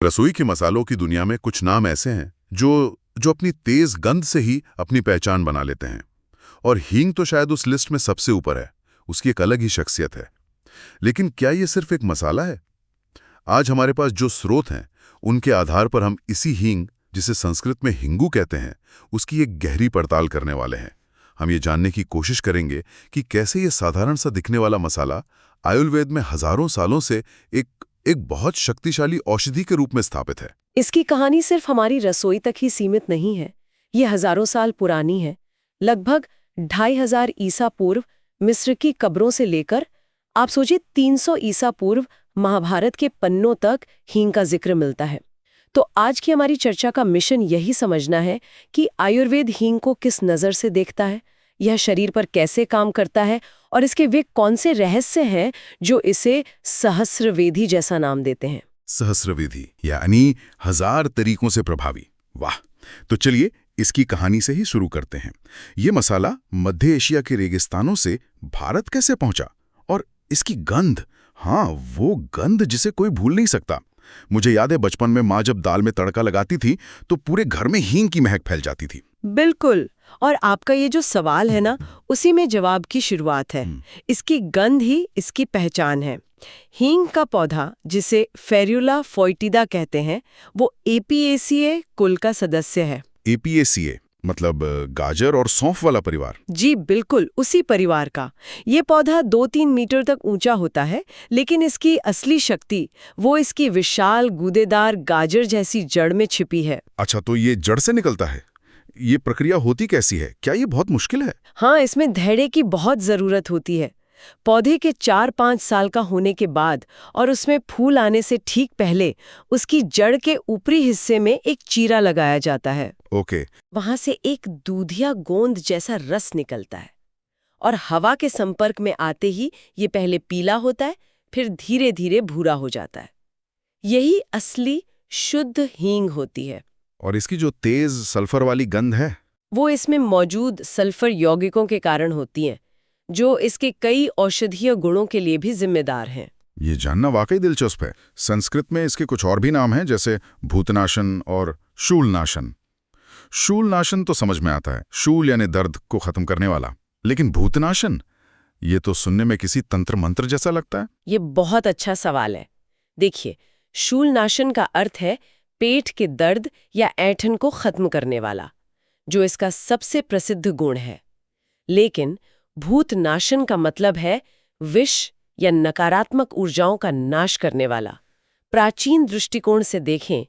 रसोई के मसालों की दुनिया में कुछ नाम ऐसे हैं जो जो अपनी तेज गंध से ही अपनी पहचान बना लेते हैं। और हींग तो शायद उस लिस्ट में सबसे ऊपर है। उसकी एक अलग ही शख्सियत है। लेकिन क्या ये सिर्फ एक मसाला है? आज हमारे पास जो स्रोत हैं, उनके आधार पर हम इसी हींग, जिसे संस्कृत में हिंगू कहते हैं, उसकी एक गहरी पड़ताल करने वाले हैं। हम ये जानने की कोशिश करेंगे कि कैसे ये साधारण सा दिखने वाला मसाला आयुर्वेद में हजारों सालों से एक एक बहुत शक्तिशाली औषधि के रूप में स्थापित है। इसकी कहानी सिर्फ हमारी रसोई तक ही सीमित नहीं है। ये हजारों साल पुरानी है। लगभग 2500 ईसा पूर्व मिस्र की कब्रों से लेकर आप सोचिए 300 ईसा पूर्व महाभारत के पन्नों तक हींग का जिक्र मिलता है। तो आज की हमारी चर्चा का मिशन यही समझना है कि आयुर्वेद हींग को किस नज़र से देखता है, यह शरीर पर कैसे काम करता है और इसके वे कौन से रहस्य हैं जो इसे सहस्रवेदी जैसा नाम देते हैं। सहस्रविधि यानी 1000 तरीकों से प्रभावी। वाह! तो चलिए इसकी कहानी से ही शुरू करते हैं। ये मसाला मध्य एशिया के रेगिस्तानों से भारत कैसे पहुंचा? और इसकी गंध, हाँ, वो गंध जिसे कोई भूल नहीं सकता। मुझे याद है बचपन में माँ जब दाल में तड़का लगाती थी तो पूरे घर में हींग की महक फैल जाती थी। बिल्कुल। और आपका ये जो सवाल है ना, उसी में जवाब की शुरुआत है। इसकी गंध ही इसकी पहचान है। हींग का पौधा, जिसे फेरुला फोइटिडा कहते हैं, वो एपिएसिए कुल का सदस्य है। एपीएसीए मतलब गाजर और सौंफ वाला परिवार। जी बिल्कुल, उसी परिवार का। ये पौधा 2-3 मीटर तक ऊंचा होता है, लेकिन इसकी असली शक्ति वो इसकी विशाल गूदेदार गाजर जैसी जड़ में छिपी है। अच्छा, तो ये जड़ से निकलता है? ये प्रक्रिया होती कैसी है? क्या ये बहुत मुश्किल है? हाँ, इसमें धैर्य की बहुत जरूरत होती है। पौधे के 4-5 साल का होने के बाद और उसमें फूल आने से ठीक पहले उसकी जड़ के ऊपरी हिस्से में एक चीरा लगाया जाता है। ओके। वहां से एक दूधिया गोंद जैसा रस निकलता है और हवा के संपर्क में आते ही ये पहले पीला होता है, फिर धीरे धीरे भूरा हो जाता है। यही असली शुद्ध हींग होती है। और इसकी जो तेज सल्फर वाली गंध है, वो इसमें मौजूद सल्फर यौगिकों के कारण होती है, जो इसके कई औषधीय गुणों के लिए भी जिम्मेदार हैं। ये जानना वाकई दिलचस्प है। संस्कृत में इसके कुछ और भी नाम हैं, जैसे भूतनाशन और शूलनाशन। शूलनाशन तो समझ में आता है, शूल यानी दर्द को खत्म करने वाला। लेकिन भूतनाशन, ये तो सुनने में किसी तंत्र मंत्र जैसा लगता है। ये बहुत अच्छा सवाल है। देखिए, शूलनाशन का अर्थ है पेट के दर्द या ऐंठन को खत्म करने वाला, जो इसका सबसे प्रसिद्ध गुण है। लेकिन भूतनाशन का मतलब है विष या नकारात्मक ऊर्जाओं का नाश करने वाला। प्राचीन दृष्टिकोण से देखें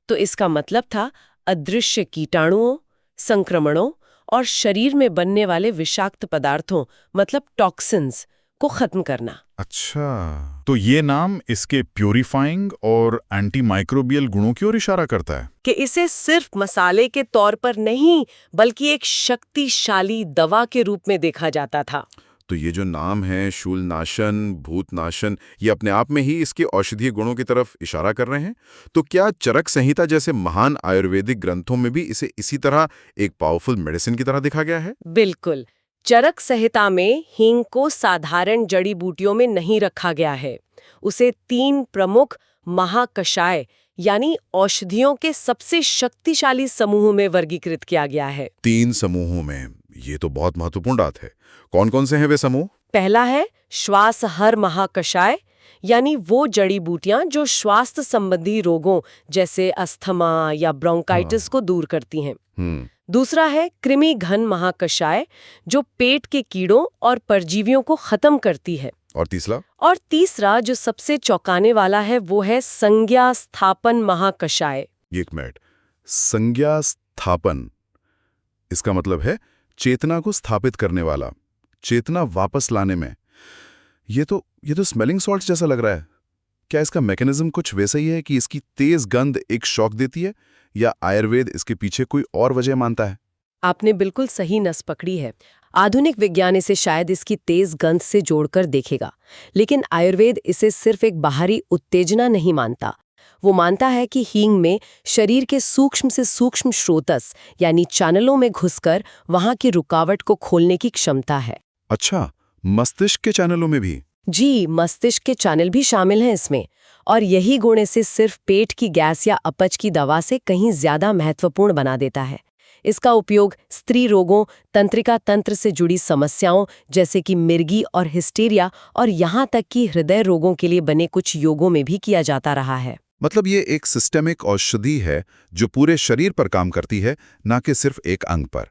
तो इसका मतलब था अदृश्य कीटाणुओं, संक्रमणों और शरीर में बनने वाले विषाक्त पदार्थों, मतलब टॉक्सिन्स को खत्म करना। अच्छा, तो ये नाम इसके प्यूरिफाइंग और एंटीमाइक्रोबियल गुणों की ओर इशारा करता है कि इसे सिर्फ मसाले के तौर पर नहीं, बल्कि एक शक्तिशाली दवा के रूप में देखा जाता था। तो ये जो नाम है शूलनाशन, भूतनाशन, ये अपने आप में ही इसके औषधीय गुणों की तरफ इशारा कर रहे हैं। तो क्या चरक संहिता जैसे महान आयुर्वेदिक ग्रंथों में भी इसे इसी तरह एक पावरफुल मेडिसिन की तरह दिखा गया है? बिल्कुल। चरक संहिता में हींग को साधारण जड़ी बूटियों में नहीं रखा गया है। उसे 3 प्रमुख महाकषाय यानी औषधियों के सबसे शक्तिशाली समूह में वर्गीकृत किया गया है। 3 समूहों में? ये तो बहुत महत्वपूर्ण बात है। कौन कौन से हैं वे समूह? पहला है श्वासहर महाकषाय, यानी वो जड़ी बूटियां जो स्वास्थ्य संबंधी रोगों जैसे अस्थमा या ब्रोंकाइटिस को दूर करती हैं। दूसरा है कृमि घन महाकषाय, जो पेट के कीड़ों और परजीवियों को खत्म करती है। और तीसरा? और तीसरा जो सबसे चौंकाने वाला है वो है संज्ञा स्थापन महाकषाय। एक मिनट, संज्ञा स्थापन, इसका मतलब है चेतना को स्थापित करने वाला, चेतना वापस लाने में। ये तो स्मेलिंग सॉल्ट जैसा लग रहा है। क्या इसका मैकेनिज्म कुछ वैसा ही है कि इसकी तेज गंध एक शॉक देती है, या आयुर्वेद इसके पीछे कोई और वजह मानता है? आपने बिल्कुल सही नस पकड़ी है। आधुनिक विज्ञान इसे शायद इसकी तेज गंध से जोड़कर देखेगा, लेकिन आयुर्वेद इसे सिर्फ एक बाहरी उत्तेजना नहीं मानता। वो मानता है कि हींग में शरीर के सूक्ष्म से सूक्ष्म स्रोतस यानी चैनलों में घुसकर वहां की रुकावट को खोलने की क्षमता है। अच्छा, मस्तिष्क के चैनलों में भी? जी, मस्तिष्क के चैनल भी शामिल हैं इसमें। और यही गुण इसे सिर्फ पेट की गैस या अपच की दवा से कहीं ज्यादा महत्वपूर्ण बना देता है। इसका उपयोग स्त्री रोगों, तंत्रिका तंत्र से जुड़ी समस्याओं जैसे कि मिर्गी और हिस्टीरिया और यहाँ तक कि हृदय रोगों के लिए बने कुछ योगों में भी किया जाता रहा है। मतलब ये एक सिस्टेमिक औषधि है जो पूरे शरीर पर काम करती है, ना कि सिर्फ एक अंग पर।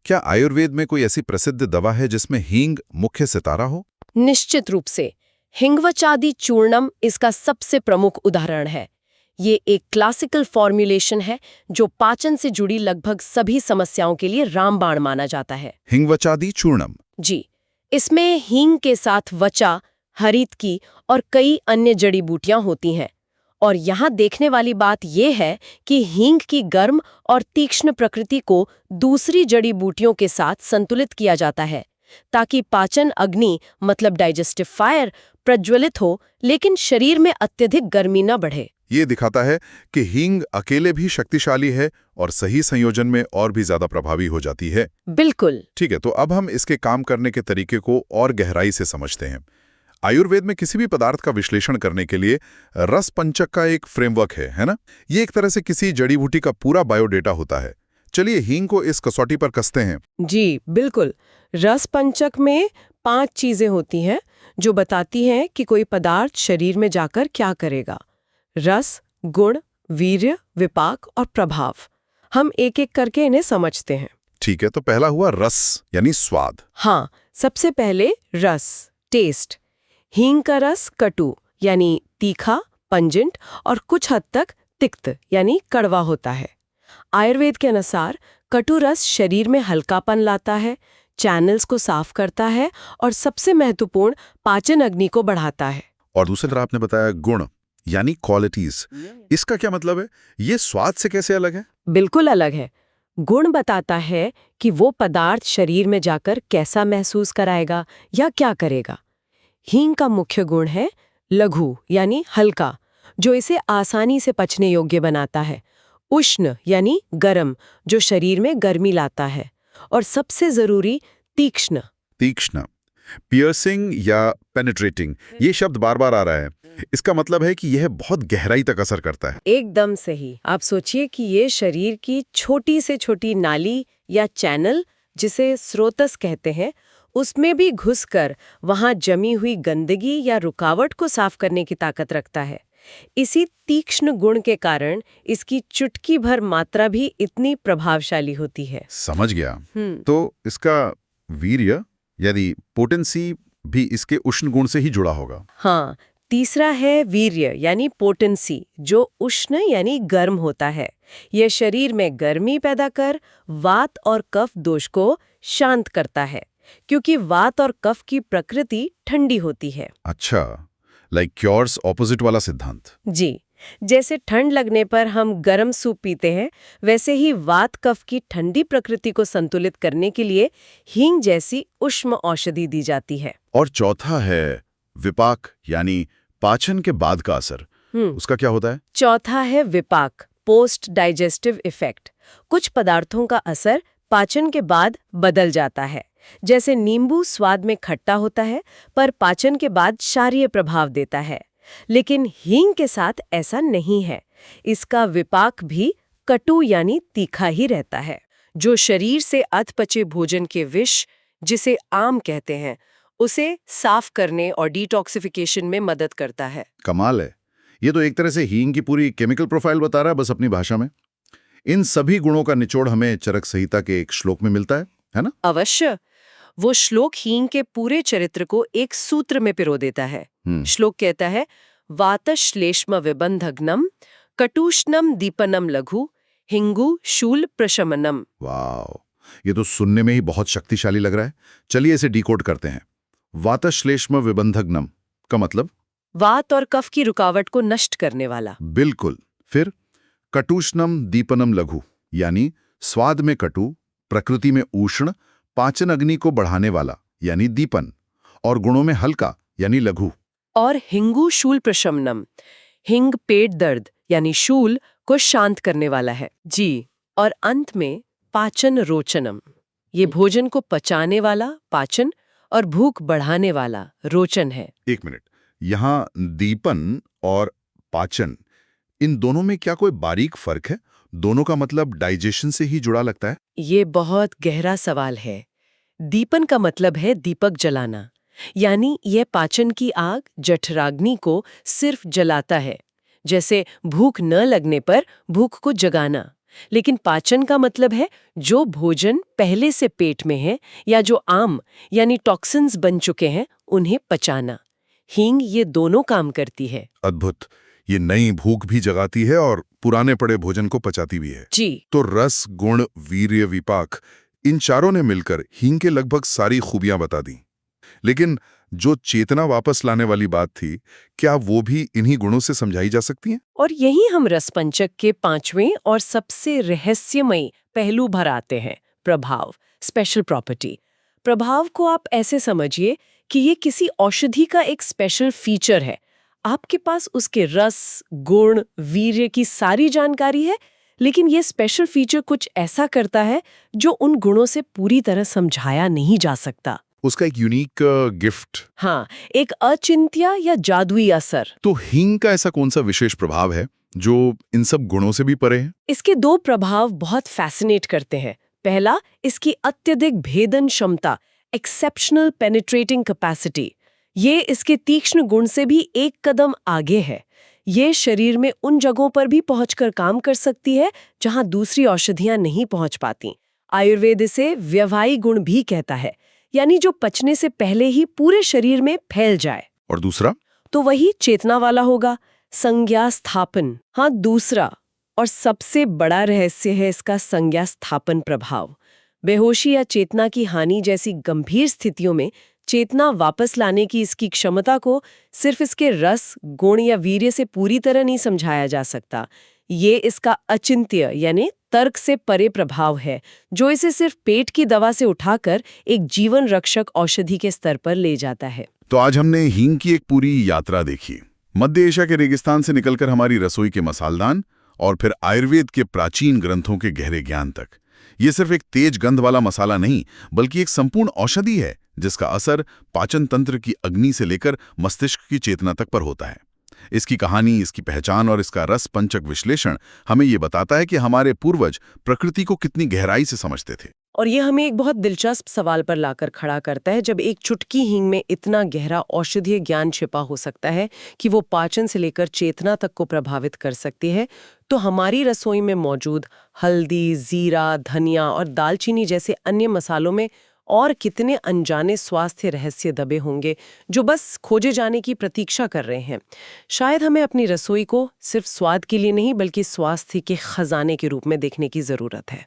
क्या आयुर्वेद में कोई ऐसी प्रसिद्ध दवा है जिसमें हींग मुख्य सितारा हो? निश्चित रूप से हिंगवचादी चूर्णम इसका सबसे प्रमुख उदाहरण है। ये एक क्लासिकल फॉर्मुलेशन है जो पाचन से जुड़ी लगभग सभी समस्याओं के लिए रामबाण माना जाता है। हिंगवचादी चूर्णम? जी, इसमें हींग के साथ वचा, हरितकी और कई अन्य जड़ी बूटियां होती हैं। और यहाँ देखने वाली बात यह है कि हींग की गर्म और तीक्ष्ण प्रकृति को दूसरी जड़ी बूटियों के साथ संतुलित किया जाता है ताकि पाचन अग्नि मतलब डाइजेस्टिव फायर प्रज्वलित हो, लेकिन शरीर में अत्यधिक गर्मी न बढ़े। ये दिखाता है कि हींग अकेले भी शक्तिशाली है और सही संयोजन में और भी ज्यादा प्रभावी हो जाती है। बिल्कुल। ठीक है, तो अब हम इसके काम करने के तरीके को और गहराई से समझते हैं। आयुर्वेद में किसी भी पदार्थ का विश्लेषण करने के लिए रस पंचक का एक फ्रेमवर्क है ना? ये एक तरह से किसी जड़ी बूटी का पूरा बायोडेटा होता है। चलिए हींग को इस कसौटी पर कसते हैं। जी बिल्कुल। रस पंचक में 5 चीजें होती हैं जो बताती हैं कि कोई पदार्थ शरीर में जाकर क्या करेगा। रस, गुण, वीर्य, विपाक और प्रभाव। हम एक एक करके इन्हें समझते हैं। ठीक है, तो पहला हुआ रस यानी स्वाद। हाँ, सबसे पहले रस, टेस्ट। हींग का रस कटु यानी तीखा, पंजेंट और कुछ हद तक तिक्त यानी कड़वा होता है। आयुर्वेद के अनुसार कटु रस शरीर में हल्कापन लाता है, चैनल्स को साफ करता है और सबसे महत्वपूर्ण पाचन अग्नि को बढ़ाता है। और दूसरी तरफ आपने बताया गुण यानी क्वालिटीज। इसका क्या मतलब है? ये स्वाद से कैसे अलग है? बिल्कुल अलग है। गुण बताता है कि वो पदार्थ शरीर में जाकर कैसा महसूस कराएगा या क्या करेगा। हींग का मुख्य गुण है लघु यानी हल्का, जो इसे आसानी से पचने योग्य बनाता है। उष्ण यानी गर्म, जो शरीर में गर्मी लाता है। और सबसे जरूरी तीक्ष्ण। तीक्ष्ण, पियर्सिंग या पेनिट्रेटिंग, ये शब्द बार बार आ रहा है। इसका मतलब है कि यह बहुत गहराई तक असर करता है। एकदम सही। आप सोचिए कि ये शरीर की छोटी से छोटी नाली या चैनल, जिसे स्रोतस कहते हैं, उसमें भी घुसकर वहां जमी हुई गंदगी या रुकावट को साफ करने की ताकत रखता है। इसी तीक्ष्ण गुण के कारण इसकी चुटकी भर मात्रा भी इतनी प्रभावशाली होती है। समझ गया। तो इसका वीर्य यानी पोटेंसी भी इसके उष्ण गुण से ही जुड़ा होगा। हाँ, तीसरा है वीर्य यानी पोटेंसी, जो उष्ण यानी गर्म होता है। यह शरीर में गर्मी पैदा कर वात और कफ दोष को शांत करता है, क्योंकि वात और कफ की प्रकृति ठंडी होती है। अच्छा, लाइक क्योर्स ऑपोजिट वाला सिद्धांत। जी, जैसे ठंड लगने पर हम गर्म सूप पीते हैं, वैसे ही वात कफ की ठंडी प्रकृति को संतुलित करने के लिए हींग जैसी उष्ण औषधि दी जाती है। और चौथा है विपाक यानी पाचन के बाद का असर। उसका क्या होता है? चौथा है विपाक, पोस्ट डाइजेस्टिव इफेक्ट। कुछ पदार्थों का असर पाचन के बाद बदल जाता है। जैसे नींबू स्वाद में खट्टा होता है पर पाचन के बाद क्षारीय प्रभाव देता है, लेकिन हींग के साथ ऐसा नहीं है। इसका विपाक भी कटु यानी तीखा ही रहता है, जो शरीर से अधपचे भोजन के विष, जिसे आम कहते हैं, उसे साफ करने और डिटॉक्सिफिकेशन में मदद करता है। कमाल है। ये तो एक तरह से हींग की पूरी केमिकल प्रोफाइल बता रहा है, बस अपनी भाषा में। इन सभी गुणों का निचोड़ हमें चरक संहिता के एक श्लोक में मिलता है ना? अवश्य। वो श्लोक हींग के पूरे चरित्र को एक सूत्र में पिरो देता है। श्लोक कहता है, वातश्लेष्म विबंधग्नम कटुष्णम दीपनम लघु हिंगु शूल प्रशमनम। वाह, ये तो सुनने में ही बहुत शक्तिशाली लग रहा है। चलिए इसे डिकोड करते हैं। वातश्लेष्म विबंधग्नम का मतलब? वात और कफ की रुकावट को नष्ट करने वाला। बिल्कुल। फिर कटुष्णम दीपनम लघु यानी स्वाद में कटु, प्रकृति में उष्ण, पाचन अग्नि को बढ़ाने वाला यानी दीपन, और गुणों में हल्का यानी लघु। और हिंगु शूल प्रशमनम, हिंग पेट दर्द यानी शूल को शांत करने वाला है। जी, और अंत में पाचन रोचनम, ये भोजन को पचाने वाला पाचन और भूख बढ़ाने वाला रोचन है। एक मिनट, यहाँ दीपन और पाचन, इन दोनों में क्या कोई बारीक फर्क है? दोनों का मतलब डाइजेशन से ही जुड़ा लगता है। ये बहुत गहरा सवाल है। दीपन का मतलब है दीपक जलाना, यानी यह पाचन की आग जठराग्नि को सिर्फ जलाता है, जैसे भूख न लगने पर भूख को जगाना। लेकिन पाचन का मतलब है जो भोजन पहले से पेट में है या जो आम यानी टॉक्सिन्स बन चुके हैं उन्हें पचाना। हींग ये दोनों काम करती है। अद्भुत। ये नई भूख भी जगाती है और पुराने पड़े भोजन को पचाती भी है। जी। तो रस, गुण, वीर्य, विपाक, इन चारों ने मिलकर हींग के लगभग सारी खूबियां बता दी। लेकिन जो चेतना वापस लाने वाली बात थी, क्या वो भी इन्हीं गुणों से समझाई जा सकती है? और यही हम रसपंचक के 5वें और सबसे रहस्यमयी पहलू भर आते हैं, प्रभाव, स्पेशल प्रॉपर्टी। प्रभाव को आप ऐसे समझिए कि ये किसी औषधि का एक स्पेशल फीचर है। आपके पास उसके रस, गुण, वीर्य की सारी जानकारी है, लेकिन ये स्पेशल फीचर कुछ ऐसा करता है जो उन गुणों से पूरी तरह समझाया नहीं जा सकता। उसका एक यूनिक गिफ्ट। हाँ, एक अचिंत्य या जादुई असर। तो हींग का ऐसा कौन सा विशेष प्रभाव है जो इन सब गुणों से भी परे है? इसके 2 प्रभाव बहुत फैसिनेट करते हैं। पहला, इसकी अत्यधिक भेदन क्षमता, एक्सेप्शनल पेनिट्रेटिंग कैपेसिटी। ये इसके तीक्ष्ण गुण से भी एक कदम आगे है। ये शरीर में उन जगहों पर भी पहुंचकर काम कर सकती है जहां दूसरी औषधियां नहीं पहुंच पाती। आयुर्वेद इसे व्यवहायी गुण भी कहता है, यानी जो पचने से पहले ही पूरे शरीर में फैल जाए। और दूसरा? तो वही चेतना वाला होगा, संज्ञा स्थापन। हाँ, दूसरा और सबसे बड़ा रहस्य है इसका संज्ञा स्थापन प्रभाव। बेहोशी या चेतना की हानि जैसी गंभीर स्थितियों में चेतना वापस लाने की इसकी क्षमता को सिर्फ इसके रस, गुण या वीर्य से पूरी तरह नहीं समझाया जा सकता। ये इसका अचिंत्य यानी तर्क से परे प्रभाव है, जो इसे सिर्फ पेट की दवा से उठाकर एक जीवन रक्षक औषधि के स्तर पर ले जाता है। तो आज हमने हींग की एक पूरी यात्रा देखी, मध्य एशिया के रेगिस्तान से निकलकर हमारी रसोई के मसालदान और फिर आयुर्वेद के प्राचीन ग्रंथों के गहरे ज्ञान तक। ये सिर्फ एक तेज गंध वाला मसाला नहीं, बल्कि एक संपूर्ण औषधि है जिसका असर पाचन तंत्र की अग्नि से लेकर मस्तिष्क की चेतना तक पर होता है। इसकी कहानी, इसकी पहचान और इसका रस पंचक विश्लेषण हमें ये बताता है कि हमारे पूर्वज प्रकृति को कितनी गहराई से समझते थे। और ये हमें एक बहुत दिलचस्प सवाल पर लाकर खड़ा करता है, जब एक चुटकी हींग में इतना गहरा औषधीय ज्ञान छिपा हो सकता है कि वो पाचन से लेकर चेतना तक को प्रभावित कर सकती है, तो हमारी रसोई में मौजूद हल्दी, जीरा, धनिया और दालचीनी जैसे अन्य मसालों में और कितने अनजाने स्वास्थ्य रहस्य दबे होंगे जो बस खोजे जाने की प्रतीक्षा कर रहे हैं। शायद हमें अपनी रसोई को सिर्फ स्वाद के लिए नहीं बल्कि स्वास्थ्य के खजाने के रूप में देखने की जरूरत है।